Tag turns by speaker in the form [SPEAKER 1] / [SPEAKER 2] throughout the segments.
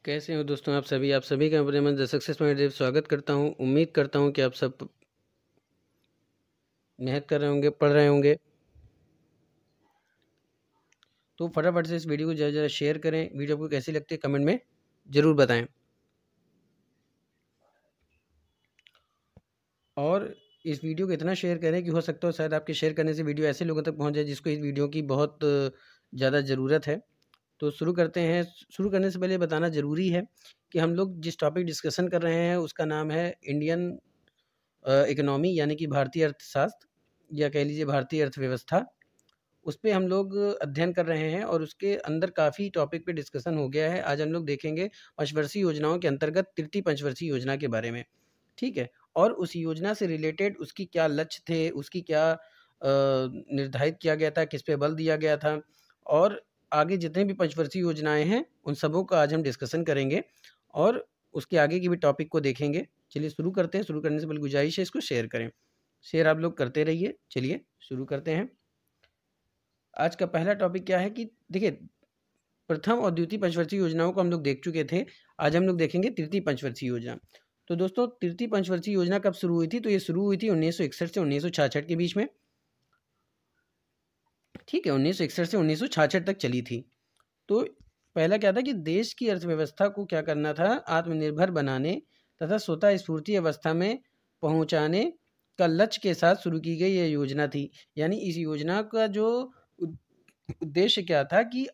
[SPEAKER 1] कैसे हो दोस्तों आप सभी का अपने मन द सक्सेस माइंड स्वागत करता हूं। उम्मीद करता हूं कि आप सब मेहनत कर रहे होंगे, पढ़ रहे होंगे। तो फटाफट से इस वीडियो को ज़रा शेयर करें। वीडियो आपको कैसी लगती है कमेंट में ज़रूर बताएं। और इस वीडियो को इतना शेयर करें कि हो सकता है शायद आपके शेयर करने से वीडियो ऐसे लोगों तक पहुंच जाए जिसको इस वीडियो की बहुत ज़्यादा ज़रूरत है। तो शुरू करते हैं। शुरू करने से पहले बताना ज़रूरी है कि हम लोग जिस टॉपिक डिस्कशन कर रहे हैं उसका नाम है इंडियन इकोनॉमी, यानी कि भारतीय अर्थशास्त्र या कह लीजिए भारतीय अर्थव्यवस्था। उस पे हम लोग अध्ययन कर रहे हैं और उसके अंदर काफ़ी टॉपिक पे डिस्कशन हो गया है। आज हम लोग देखेंगे पंचवर्षीय योजनाओं के अंतर्गत तृतीय पंचवर्षीय योजना के बारे में, ठीक है? और उस योजना से रिलेटेड उसकी क्या लक्ष्य थे, उसकी क्या निर्धारित किया गया था, किस पे बल दिया गया था, और आगे जितने भी पंचवर्षीय योजनाएँ हैं, उन सबों का आज हम डिस्कशन करेंगे और उसके आगे की भी टॉपिक को देखेंगे। चलिए शुरू करते हैं। शुरू करने से पहले गुजारिश है इसको शेयर करें। शेयर आप लोग करते रहिए। चलिए शुरू करते हैं। आज का पहला टॉपिक क्या है कि देखिए, प्रथम और द्वितीय पंचवर्षीय योजनाओं को हम लोग देख चुके थे। आज हम लोग देखेंगे तृतीय पंचवर्षीय योजना। तो दोस्तों, तृतीय पंचवर्षीय योजना कब शुरू हुई थी? तो ये शुरू हुई थी 1961 से 1966 के बीच में, ठीक है? 1961 से 1966 तक चली थी। तो पहला क्या था कि देश की अर्थव्यवस्था को क्या करना था, आत्मनिर्भर बनाने तथा स्वतः स्फूर्ति अवस्था में पहुंचाने का लक्ष्य के साथ शुरू की गई यह योजना थी। यानी इस योजना का जो उद्देश्य क्या था कि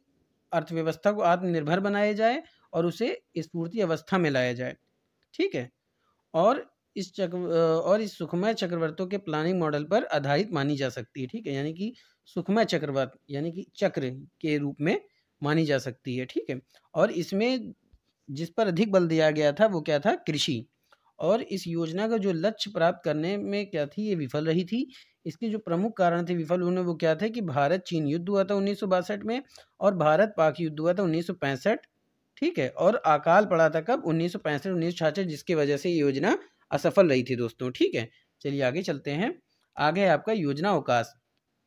[SPEAKER 1] अर्थव्यवस्था को आत्मनिर्भर बनाया जाए और उसे स्फूर्ति अवस्था में लाया जाए, ठीक है? और इस सुखमय चक्रवर्तों के प्लानिंग मॉडल पर आधारित मानी जा सकती है, ठीक है? यानी कि सुखमय चक्रवर्त यानी कि चक्र के रूप में मानी जा सकती है, ठीक है? और इसमें जिस पर अधिक बल दिया गया था वो क्या था? कृषि। और इस योजना का जो लक्ष्य प्राप्त करने में क्या थी, ये विफल रही थी। इसके जो प्रमुख कारण थे विफल होने, वो क्या थे कि भारत चीन युद्ध हुआ था 1962 में और भारत पाक युद्ध हुआ था 1965, ठीक है? और अकाल पड़ा था कब? 1965-1966, जिसकी वजह से ये योजना असफल रही थी दोस्तों, ठीक है? चलिए आगे चलते हैं। आगे है आपका योजना अवकाश।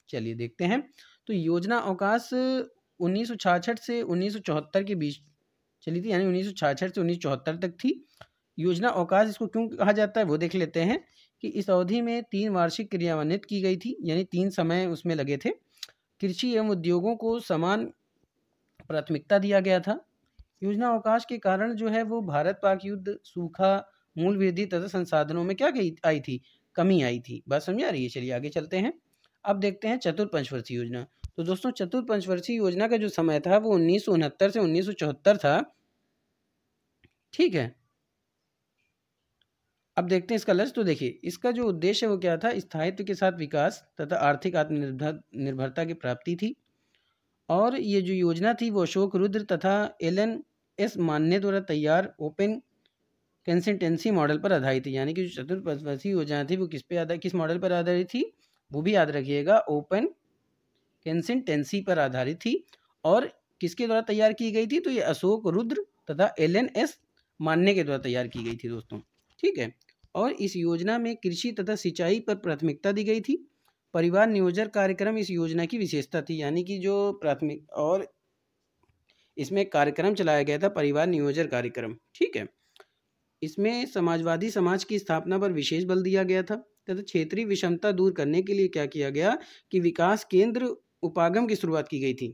[SPEAKER 1] चलिए देखते हैं। तो योजना अवकाश 1966 से 1974 के बीच चली थी, यानी 1966 से 1974 तक थी। योजना अवकाश इसको क्यों कहा जाता है वो देख लेते हैं कि इस अवधि में 3 वार्षिक क्रियान्वित की गई थी, यानी 3 समय उसमें लगे थे। कृषि एवं उद्योगों को समान प्राथमिकता दिया गया था। योजना अवकाश के कारण जो है वो भारत पाक युद्ध, सूखा, मूल वृद्धि तथा संसाधनों में क्या गई आई थी? कमी आई थी। बात समझ आ रही है? चलिए आगे चलते हैं। अब देखते हैं चतुर्थ पंचवर्षीय योजना। तो दोस्तों, चतुर्थ पंचवर्षीय योजना का जो समय था वो 1969 से 1974 था, ठीक है? अब देखते हैं इसका लक्ष्य। तो देखिए, इसका जो उद्देश्य है वो क्या था? स्थायित्व के साथ विकास तथा आर्थिक आत्मनिर्भरता की प्राप्ति थी। और ये जो योजना थी वो अशोक रुद्र तथा एलन एस मान्य द्वारा तैयार ओपन कंसिस्टेंसी मॉडल पर आधारित थी। यानी कि जो चतुर्थ योजना थी वो किस मॉडल पर आधारित थी? वो भी याद रखिएगा, ओपन कंसिस्टेंसी पर आधारित थी। और किसके द्वारा तैयार की गई थी? तो ये अशोक रुद्र तथा एलन एस मान्य के द्वारा तैयार की गई थी दोस्तों, ठीक है? और इस योजना में कृषि तथा सिंचाई पर प्राथमिकता दी गई थी। परिवार नियोजन कार्यक्रम इस योजना की विशेषता थी। यानी कि जो प्राथमिक और इसमें कार्यक्रम चलाया गया था, परिवार नियोजन कार्यक्रम, ठीक है? इसमें समाजवादी समाज की स्थापना पर विशेष बल दिया गया था तथा क्षेत्रीय विषमता दूर करने के लिए क्या किया गया कि विकास केंद्र उपागम की शुरुआत की गई थी,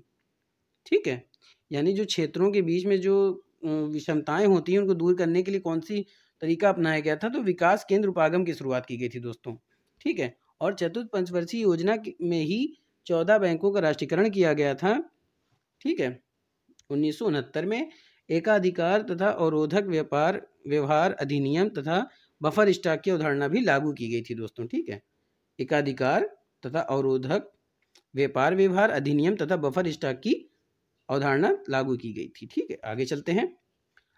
[SPEAKER 1] ठीक है? यानी जो क्षेत्रों के बीच में जो विषमताएं होती हैं उनको दूर करने के लिए कौन सी तरीका अपनाया गया था? तो विकास केंद्र उपागम की शुरुआत की गई थी दोस्तों, ठीक है? और चतुर्थ पंचवर्षीय योजना में ही 14 बैंकों का राष्ट्रीयकरण किया गया था, ठीक है? 1969 में एकाधिकार तथा अवरोधक व्यवहार अधिनियम तथा बफर स्टॉक की अवधारणा भी लागू की गई थी दोस्तों, ठीक है? एकाधिकार तथा अवरोधक व्यापार व्यवहार अधिनियम तथा बफर स्टॉक की अवधारणा लागू की गई थी, ठीक है? आगे चलते हैं।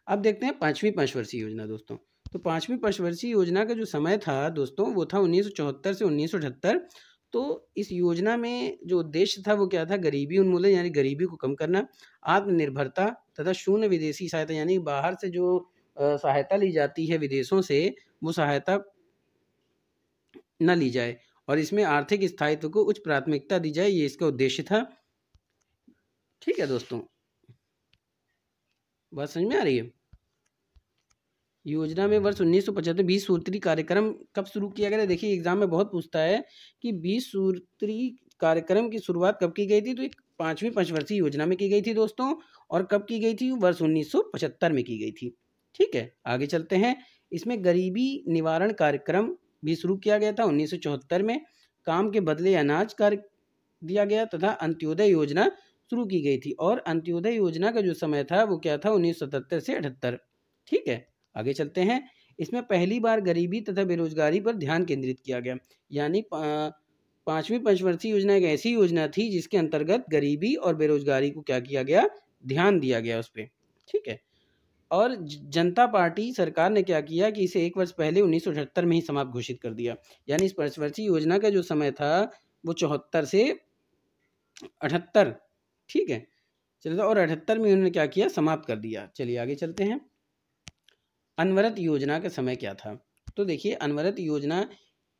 [SPEAKER 1] अब देखते हैं पांचवी पंचवर्षीय योजना दोस्तों। तो पांचवी पंचवर्षीय योजना का जो समय था दोस्तों वो था 1974 से 1978। तो इस योजना में जो उद्देश्य था वो क्या था? गरीबी उन्मूलन, यानी गरीबी को कम करना, आत्मनिर्भरता तथा शून्य विदेशी सहायता, यानी बाहर से जो सहायता ली जाती है विदेशों से, वो सहायता न ली जाए और इसमें आर्थिक स्थायित्व को उच्च प्राथमिकता दी जाए, ये इसका उद्देश्य था, ठीक है दोस्तों? बात समझ में आ रही है? योजना में वर्ष 1975 20 सूत्री कार्यक्रम कब शुरू किया गया था? देखिए एग्जाम में बहुत पूछता है कि 20 सूत्री कार्यक्रम की शुरुआत कब की गई थी, तो एक 5वीं पंचवर्षीय योजना में की गई थी दोस्तों। और कब की गई थी? वर्ष 1975 में की गई थी। ठीक है, आगे चलते हैं। इसमें गरीबी निवारण कार्यक्रम भी शुरू किया गया था 1974 में। काम के बदले अनाज कार्य दिया गया तथा अंत्योदय योजना शुरू की गई थी। और अंत्योदय योजना का जो समय था वो क्या था? 1977 से 78। ठीक है, आगे चलते हैं। इसमें पहली बार गरीबी तथा बेरोजगारी पर ध्यान केंद्रित किया गया। यानी 5वीं पंचवर्षीय योजना एक ऐसी योजना थी जिसके अंतर्गत गरीबी और बेरोजगारी को क्या किया गया? ध्यान दिया गया उस पर। ठीक है, और जनता पार्टी सरकार ने क्या किया कि इसे 1 वर्ष पहले 1978 में ही समाप्त घोषित कर दिया। यानी इस पंचवर्षीय योजना का जो समय था वो 74 से 78। ठीक है, चलिए, और 78 में उन्होंने क्या किया? समाप्त कर दिया। चलिए आगे चलते हैं। अनवरत योजना का समय क्या था? तो देखिए अनवरत योजना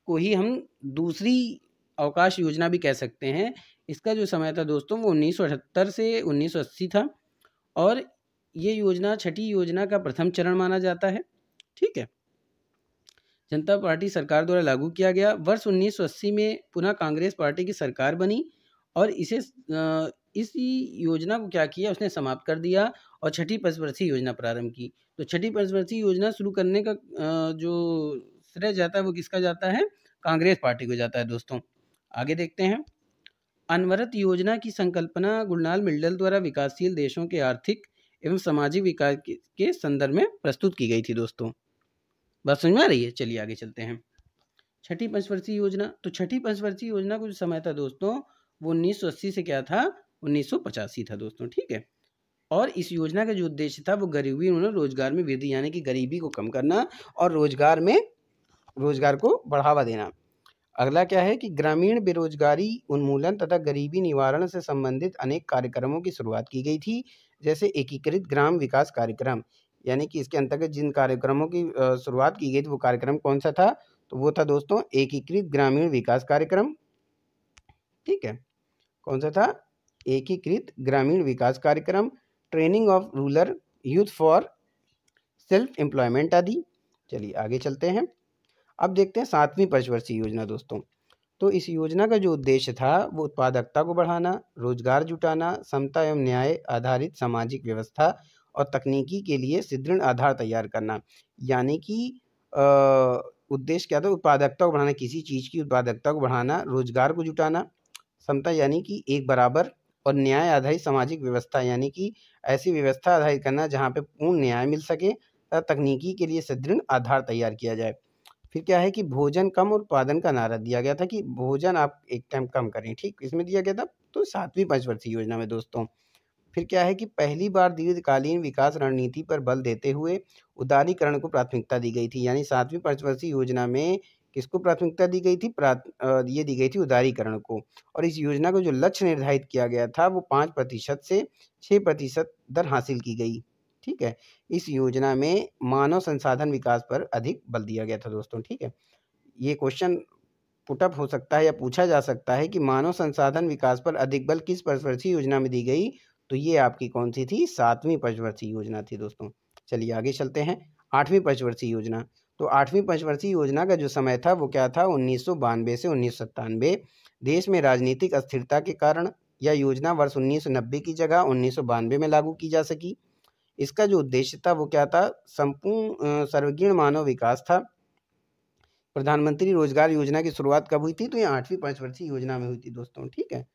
[SPEAKER 1] को ही हम दूसरी अवकाश योजना भी कह सकते हैं। इसका जो समय था दोस्तों वो 1978 से 1980 था। और ये योजना छठी योजना का प्रथम चरण माना जाता है। ठीक है, जनता पार्टी सरकार द्वारा लागू किया गया। वर्ष 1980 में पुनः कांग्रेस पार्टी की सरकार बनी और इस योजना को क्या किया? उसने समाप्त कर दिया और छठी पंचवर्षीय योजना प्रारंभ की। तो छठी पंचवर्षीय योजना शुरू करने का जो श्रेय जाता है वो किसका जाता है? कांग्रेस पार्टी को जाता है दोस्तों। आगे देखते हैं। अनवरत योजना की संकल्पना गुलनाल मिल्टन द्वारा विकासशील देशों के आर्थिक एवं सामाजिक विकास के संदर्भ में प्रस्तुत की गई थी दोस्तों। बात समझ में आ रही है? चलिए आगे चलते हैं। छठी पंचवर्षीय योजना। तो छठी पंचवर्षीय योजना का जो समय था दोस्तों वो 1980 से क्या था? 1985 था दोस्तों। ठीक है, और इस योजना का जो उद्देश्य था वो गरीबी और रोजगार में वृद्धि, यानी कि गरीबी को कम करना और रोजगार को बढ़ावा देना। अगला क्या है कि ग्रामीण बेरोजगारी उन्मूलन तथा गरीबी निवारण से संबंधित अनेक कार्यक्रमों की शुरुआत की गई थी, जैसे एकीकृत ग्राम विकास कार्यक्रम। यानी कि इसके अंतर्गत जिन कार्यक्रमों की शुरुआत की गई थी वो कार्यक्रम कौन सा था? तो वो था दोस्तों एकीकृत ग्रामीण विकास कार्यक्रम। ठीक है, कौन सा था? एकीकृत ग्रामीण विकास कार्यक्रम, training of rural youth for self employment आदि। चलिए आगे चलते हैं। अब देखते हैं 7वीं पंचवर्षीय योजना दोस्तों। तो इस योजना का जो उद्देश्य था वो उत्पादकता को बढ़ाना, रोजगार जुटाना, समता एवं न्याय आधारित सामाजिक व्यवस्था और तकनीकी के लिए सुदृढ़ आधार तैयार करना। यानी कि उद्देश्य क्या था? उत्पादकता को बढ़ाना, किसी चीज़ की उत्पादकता को बढ़ाना, रोजगार को जुटाना, समता यानी कि एक बराबर, और न्याय आधारित सामाजिक व्यवस्था यानी कि ऐसी व्यवस्था आधारित करना जहाँ पे पूर्ण न्याय मिल सके तथा तकनीकी के लिए सुदृढ़ आधार तैयार किया जाए। फिर क्या है कि भोजन कम और उत्पादन का नारा दिया गया था कि भोजन आप एक टाइम कम करें। ठीक, इसमें दिया गया था तो 7वीं पंचवर्षीय योजना में दोस्तों। फिर क्या है कि पहली बार दीर्घकालीन विकास रणनीति पर बल देते हुए उदारीकरण को प्राथमिकता दी गई थी। यानी 7वीं पंचवर्षीय योजना में किसको प्राथमिकता दी गई थी? ये दी गई थी उदारीकरण को। और इस योजना को जो लक्ष्य निर्धारित किया गया था वो 5% से 6% दर हासिल की गई। ठीक है, इस योजना में मानव संसाधन विकास पर अधिक बल दिया गया था दोस्तों। ठीक है, ये क्वेश्चन पुटअप हो सकता है या पूछा जा सकता है कि मानव संसाधन विकास पर अधिक बल किस पंचवर्षीय योजना में दी गई? तो ये आपकी कौन सी थी? 7वीं पंचवर्षीय योजना थी दोस्तों। चलिए आगे चलते हैं। 8वीं पंचवर्षीय योजना। तो 8वीं पंचवर्षीय योजना का जो समय था वो क्या था? 1992 से 1997। देश में राजनीतिक अस्थिरता के कारण यह योजना वर्ष 1990 की जगह 1992 में लागू की जा सकी। इसका जो उद्देश्य था वो क्या था? संपूर्ण सर्वगीण मानव विकास था। प्रधानमंत्री रोजगार योजना की शुरुआत कब हुई थी? तो ये 8वीं पंचवर्षीय योजना में हुई थी दोस्तों। ठीक है,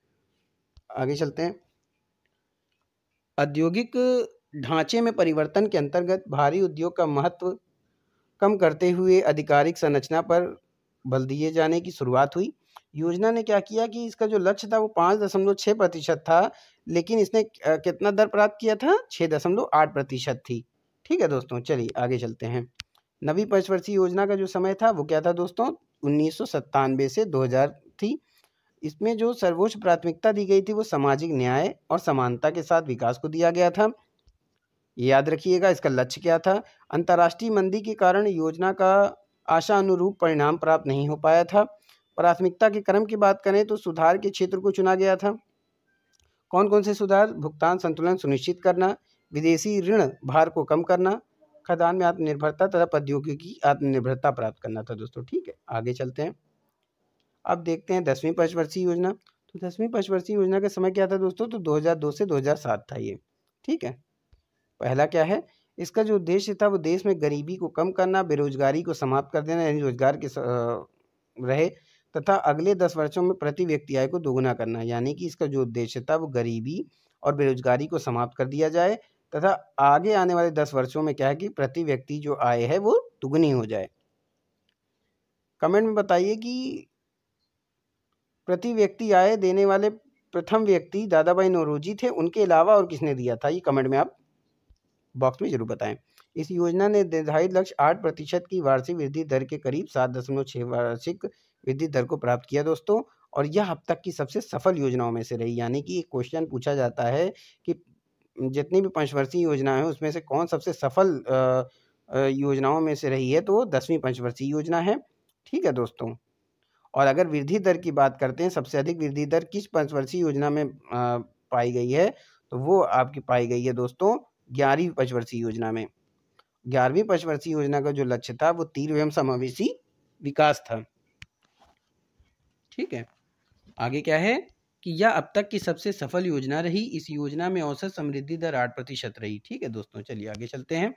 [SPEAKER 1] आगे चलते हैं। औद्योगिक ढांचे में परिवर्तन के अंतर्गत भारी उद्योग का महत्व कम करते हुए आधिकारिक संरचना पर बल दिए जाने की शुरुआत हुई। योजना ने क्या किया कि इसका जो लक्ष्य था वो 5.6% था, लेकिन इसने कितना दर प्राप्त किया था? 6.8% थी। ठीक है दोस्तों, चलिए आगे चलते हैं। 9वीं पंचवर्षीय योजना का जो समय था वो क्या था दोस्तों? 1997 से 2000 थी। इसमें जो सर्वोच्च प्राथमिकता दी गई थी वो सामाजिक न्याय और समानता के साथ विकास को दिया गया था। याद रखिएगा इसका लक्ष्य क्या था? अंतर्राष्ट्रीय मंदी के कारण योजना का आशा अनुरूप परिणाम प्राप्त नहीं हो पाया था। प्राथमिकता के क्रम की बात करें तो सुधार के क्षेत्र को चुना गया था। कौन कौन से सुधार? भुगतान संतुलन सुनिश्चित करना, विदेशी ऋण भार को कम करना, खदान में आत्मनिर्भरता तथा प्रौद्योगिकी आत्मनिर्भरता प्राप्त करना था दोस्तों। ठीक है, आगे चलते हैं। अब देखते हैं 10वीं पंचवर्षीय योजना। तो 10वीं पंचवर्षीय योजना का समय क्या था दोस्तों? तो 2002 से 2007 था ये। ठीक है, पहला क्या है, इसका जो उद्देश्य था वो देश में गरीबी को कम करना, बेरोजगारी को समाप्त कर देना, यानी रोजगार के रहे, तथा अगले 10 वर्षों में प्रति व्यक्ति आय को दोगुना करना। यानी कि इसका जो उद्देश्य था वो गरीबी और बेरोजगारी को समाप्त कर दिया जाए तथा आगे आने वाले 10 वर्षों में क्या है कि प्रति व्यक्ति जो आय है वो दुगनी हो जाए। कमेंट में बताइए कि प्रति व्यक्ति आय देने वाले प्रथम व्यक्ति दादा भाई नौरोजी थे, उनके अलावा और किसने दिया था? ये कमेंट में आप बॉक्स में जरूर बताएं। इस योजना ने निर्धारित लक्ष्य 8% की वार्षिक वृद्धि दर के करीब 7.6 वार्षिक वृद्धि दर को प्राप्त किया दोस्तों, और यह अब तक की सबसे सफल योजनाओं में से रही। यानी कि एक क्वेश्चन पूछा जाता है कि जितनी भी पंचवर्षीय योजना है उसमें से कौन सबसे सफल योजनाओं में से रही है, तो वो 10वीं पंचवर्षीय योजना है। ठीक है दोस्तों, और अगर वृद्धि दर की बात करते हैं, सबसे अधिक वृद्धि दर किस पंचवर्षीय योजना में पाई गई है, तो वो आपकी पाई गई है दोस्तों 11वीं पंचवर्षीय योजना में। 11वीं पंचवर्षीय योजना का जो लक्ष्य था वो तीव्र एवं समावेशी विकास था। ठीक है, आगे क्या है कि यह अब तक की सबसे सफल योजना रही। इस योजना में औसत समृद्धि दर 8% रही। ठीक है दोस्तों, चलिए आगे चलते हैं।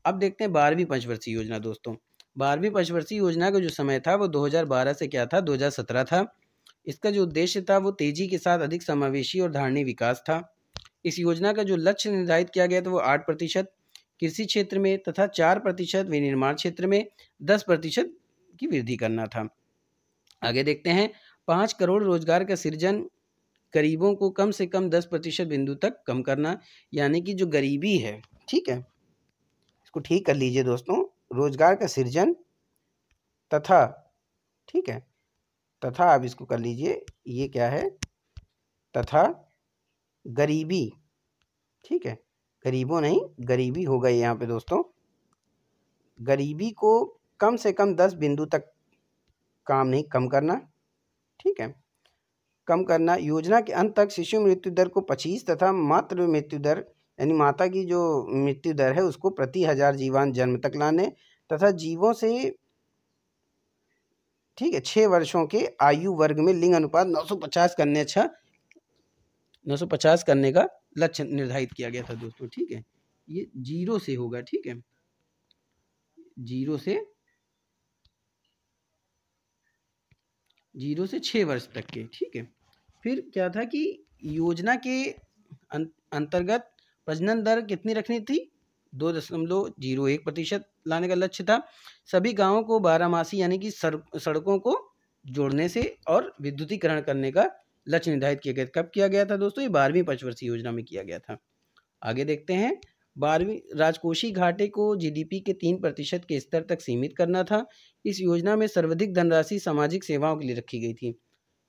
[SPEAKER 1] अब देखते हैं 12वीं पंचवर्षीय योजना दोस्तों। 12वीं पंचवर्षीय योजना का जो समय था वो 2012 से क्या था, 2017 था। इसका जो उद्देश्य था वो तेजी के साथ अधिक समावेशी और धारणीय विकास था। इस योजना का जो लक्ष्य निर्धारित किया गया था वो 8% कृषि क्षेत्र में तथा 4% विनिर्माण क्षेत्र में 10% की वृद्धि करना था। आगे देखते हैं, 5 करोड़ रोजगार का सृजन, गरीबों को कम से कम 10% बिंदु तक कम करना। यानी कि जो गरीबी है, ठीक है, इसको ठीक कर लीजिए दोस्तों, रोजगार का सृजन तथा, ठीक है, तथा आप इसको कर लीजिए, ये क्या है, तथा गरीबी। ठीक है, गरीबों नहीं, गरीबी हो गई यहाँ पे दोस्तों। गरीबी को कम से कम 10 बिंदु तक काम नहीं, कम करना। ठीक है, कम करना। योजना के अंत तक शिशु मृत्यु दर को 25 तथा मातृ मृत्यु दर यानी माता की जो मृत्यु दर है उसको प्रति 1000 जीवान जन्म तक लाने तथा जीवों से, ठीक है, 6 वर्षों के आयु वर्ग में लिंग अनुपात 950 करने 950 करने का लक्ष्य निर्धारित किया गया था दोस्तों। ठीक है, ये 0 से होगा। ठीक है, 0 से 6 वर्ष तक के। ठीक है, फिर क्या था कि योजना के अंतर्गत प्रजनन दर कितनी रखनी थी, 2.01% लाने का लक्ष्य था। सभी गांवों को 12 मासी यानी कि सड़कों को जोड़ने से और विद्युतीकरण करने का लक्ष्य निर्धारित किया गया। कब किया गया था दोस्तों? ये 12वीं पंचवर्षीय योजना में किया गया था। आगे देखते हैं, 12वीं राजकोषीय घाटे को जीडीपी के 3% के स्तर तक सीमित करना था। इस योजना में सर्वाधिक धनराशि सामाजिक सेवाओं के लिए रखी गई थी।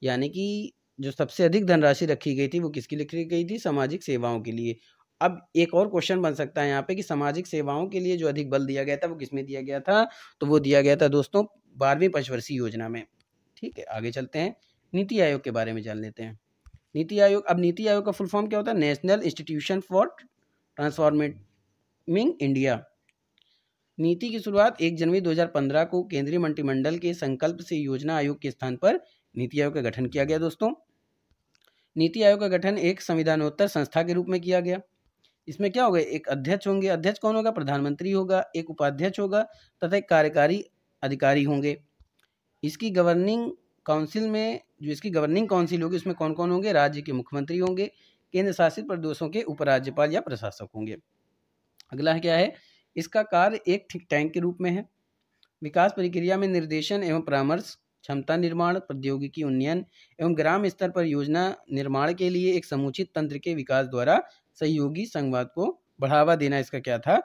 [SPEAKER 1] यानी कि जो सबसे अधिक धनराशि रखी गई थी वो किसके लिए रखी गई थी? सामाजिक सेवाओं के लिए। अब एक और क्वेश्चन बन सकता है यहाँ पे कि सामाजिक सेवाओं के लिए जो अधिक बल दिया गया था वो किसमें दिया गया था? तो वो दिया गया था दोस्तों 12वीं पंचवर्षीय योजना में। ठीक है, आगे चलते हैं, नीति आयोग के बारे में जान लेते हैं। नीति आयोग, अब नीति आयोग का फुल फॉर्म क्या होता है? National institution for transforming India. नीति की शुरुआत 1 जनवरी 2015 को केंद्रीय मंत्रिमंडल के संकल्प से योजना आयोग के स्थान पर नीति आयोग का गठन किया गया दोस्तों। नीति आयोग का गठन एक संविधानोत्तर संस्था के रूप में किया गया। इसमें क्या होगा? एक अध्यक्ष होंगे। अध्यक्ष कौन होगा? प्रधानमंत्री होगा। एक उपाध्यक्ष होगा तथा एक कार्यकारी अधिकारी होंगे। इसकी गवर्निंग काउंसिल में, जो इसकी गवर्निंग काउंसिल होगी उसमें कौन कौन होंगे? राज्य के मुख्यमंत्री होंगे, केंद्र शासित प्रदेशों के उपराज्यपाल या प्रशासक होंगे। अगला क्या है? इसका कार्य एक थिंक टैंक के रूप में है। विकास प्रक्रिया में निर्देशन एवं परामर्श, क्षमता निर्माण, प्रौद्योगिकी उन्नयन एवं ग्राम स्तर पर योजना निर्माण के लिए एक समुचित तंत्र के विकास द्वारा सहयोगी संवाद को बढ़ावा देना इसका क्या था?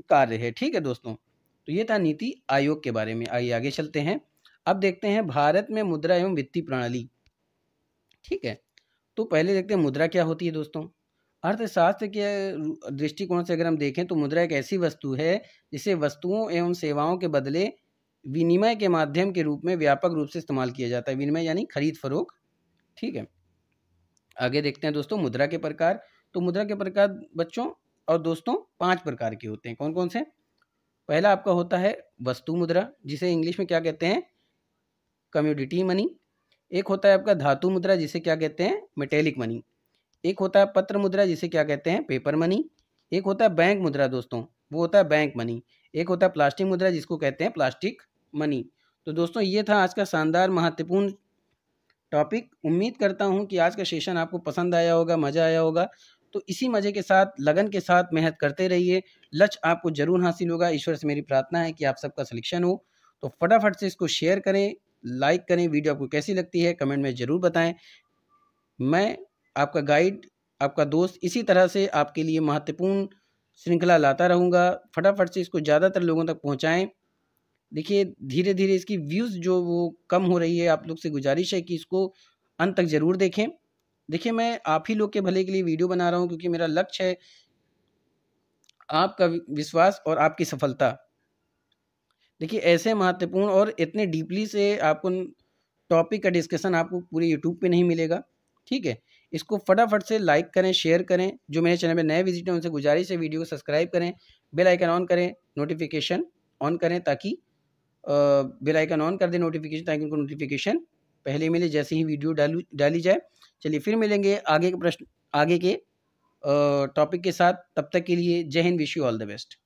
[SPEAKER 1] कार्य है। ठीक है दोस्तों, तो ये था नीति आयोग के बारे में। आइए आगे चलते हैं। अब देखते हैं भारत में मुद्रा एवं वित्तीय प्रणाली। ठीक है, तो पहले देखते हैं मुद्रा क्या होती है दोस्तों। अर्थशास्त्र के दृष्टिकोण से अगर हम देखें तो मुद्रा एक ऐसी वस्तु है जिसे वस्तुओं एवं सेवाओं के बदले विनिमय के माध्यम के रूप में व्यापक रूप से इस्तेमाल किया जाता है। विनिमय यानी खरीद फरोख्त। ठीक है, आगे देखते हैं दोस्तों मुद्रा के प्रकार। तो मुद्रा के प्रकार बच्चों और दोस्तों 5 प्रकार के होते हैं। कौन कौन से? पहला आपका होता है वस्तु मुद्रा, जिसे इंग्लिश में क्या कहते हैं? Commodity money. एक होता है आपका धातु मुद्रा, जिसे क्या कहते हैं? Metallic money. एक होता है पत्र मुद्रा, जिसे क्या कहते हैं? Paper money. एक होता है बैंक मुद्रा दोस्तों, वो होता है बैंक मनी। एक होता है प्लास्टिक मुद्रा, जिसको कहते हैं प्लास्टिक मनी। तो दोस्तों ये था आज का शानदार महत्वपूर्ण टॉपिक। उम्मीद करता हूँ कि आज का सेशन आपको पसंद आया होगा, मज़ा आया होगा। तो इसी मज़े के साथ, लगन के साथ मेहनत करते रहिए, लक्ष्य आपको ज़रूर हासिल होगा। ईश्वर से मेरी प्रार्थना है कि आप सबका सिलेक्शन हो। तो फटाफट से इसको शेयर करें, लाइक करें। वीडियो आपको कैसी लगती है कमेंट में ज़रूर बताएं। मैं आपका गाइड, आपका दोस्त, इसी तरह से आपके लिए महत्वपूर्ण श्रृंखला लाता रहूँगा। फटाफट से इसको ज़्यादातर लोगों तक पहुँचाएँ। देखिए धीरे धीरे इसकी व्यूज़ जो वो कम हो रही है, आप लोग से गुजारिश है कि इसको अंत तक ज़रूर देखें। देखिए मैं आप ही लोग के भले के लिए वीडियो बना रहा हूँ, क्योंकि मेरा लक्ष्य है आपका विश्वास और आपकी सफलता। देखिए ऐसे महत्वपूर्ण और इतने डीपली से आपको टॉपिक का डिस्कशन आपको पूरे यूट्यूब पे नहीं मिलेगा। ठीक है, इसको फटाफट से लाइक करें, शेयर करें। जो मेरे चैनल में नए विजिटर हैं उनसे गुजारिश है वीडियो को सब्सक्राइब करें, बेल आइकन ऑन करें, नोटिफिकेशन ऑन करें, ताकि बेल आइकन ऑन कर दें नोटिफिकेशन, ताकि उनको नोटिफिकेशन पहले मिले जैसे ही वीडियो डाली जाए। चलिए फिर मिलेंगे आगे के टॉपिक के साथ। तब तक के लिए जय Hind, wish you all the best.